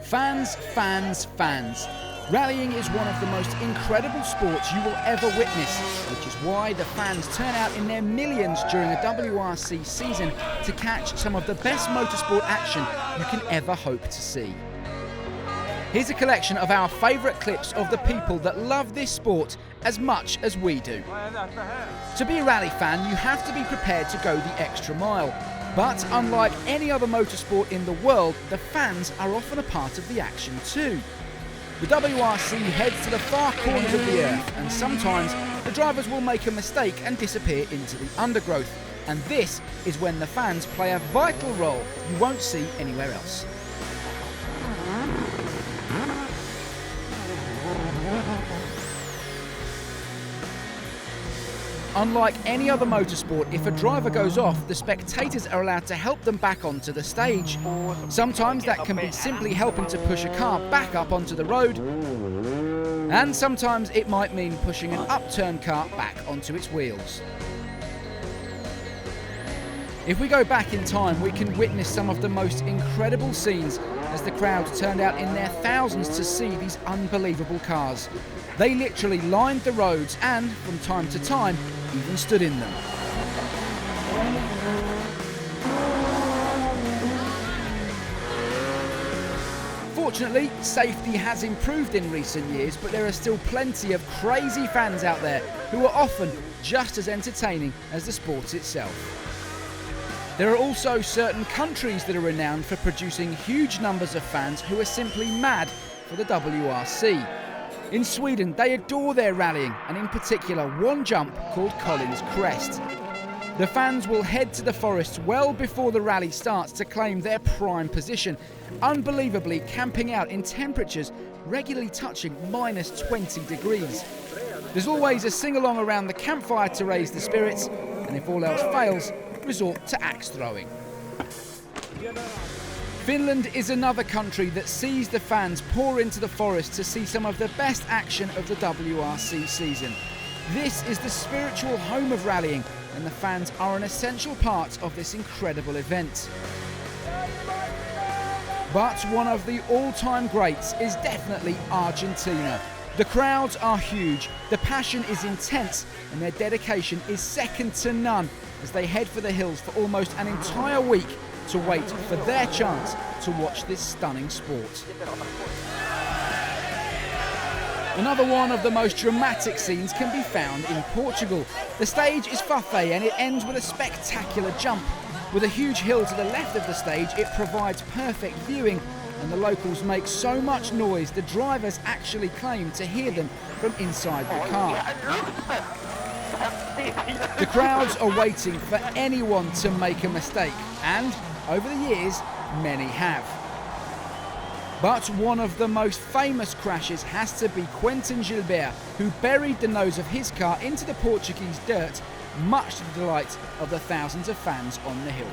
Fans, fans, fans. Rallying is one of the most incredible sports you will ever witness, which is why the fans turn out in their millions during a WRC season to catch some of the best motorsport action you can ever hope to see. Here's a collection of our favourite clips of the people that love this sport as much as we do. To be a rally fan, you have to be prepared to go the extra mile. But unlike any other motorsport in the world, the fans are often a part of the action too. The WRC heads to the far corners of the earth, and sometimes the drivers will make a mistake and disappear into the undergrowth. And this is when the fans play a vital role you won't see anywhere else. Unlike any other motorsport, if a driver goes off, the spectators are allowed to help them back onto the stage. Sometimes that can be simply helping to push a car back up onto the road, and sometimes it might mean pushing an upturned car back onto its wheels. If we go back in time, we can witness some of the most incredible scenes as the crowd turned out in their thousands to see these unbelievable cars. They literally lined the roads and, from time to time, even stood in them. Fortunately, safety has improved in recent years, but there are still plenty of crazy fans out there who are often just as entertaining as the sport itself. There are also certain countries that are renowned for producing huge numbers of fans who are simply mad for the WRC. In Sweden, they adore their rallying, and in particular one jump called Collins Crest. The fans will head to the forests well before the rally starts to claim their prime position, unbelievably camping out in temperatures regularly touching -20 degrees. There's always a sing-along around the campfire to raise the spirits, and if all else fails, resort to axe throwing. Finland is another country that sees the fans pour into the forest to see some of the best action of the WRC season. This is the spiritual home of rallying, and the fans are an essential part of this incredible event. But one of the all-time greats is definitely Argentina. The crowds are huge, the passion is intense, and their dedication is second to none as they head for the hills for almost an entire week to wait for their chance to watch this stunning sport. Another one of the most dramatic scenes can be found in Portugal. The stage is Fafé and it ends with a spectacular jump. With a huge hill to the left of the stage, it provides perfect viewing, and the locals make so much noise the drivers actually claim to hear them from inside the car. The crowds are waiting for anyone to make a mistake, and over the years, many have. But one of the most famous crashes has to be Quentin Gilbert, who buried the nose of his car into the Portuguese dirt, much to the delight of the thousands of fans on the hill.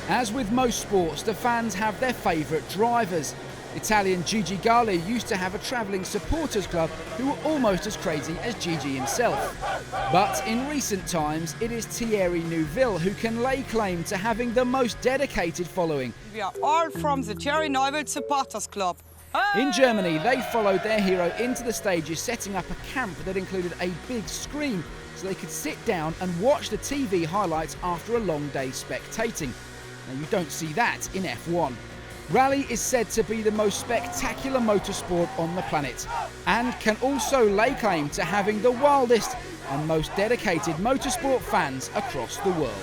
As with most sports, the fans have their favourite drivers. Italian Gigi Galli used to have a travelling supporters club who were almost as crazy as Gigi himself. But in recent times, it is Thierry Neuville who can lay claim to having the most dedicated following. We are all from the Thierry Neuville supporters club. In Germany, they followed their hero into the stages, setting up a camp that included a big screen so they could sit down and watch the TV highlights after a long day spectating. Now, you don't see that in F1. Rally is said to be the most spectacular motorsport on the planet, and can also lay claim to having the wildest and most dedicated motorsport fans across the world.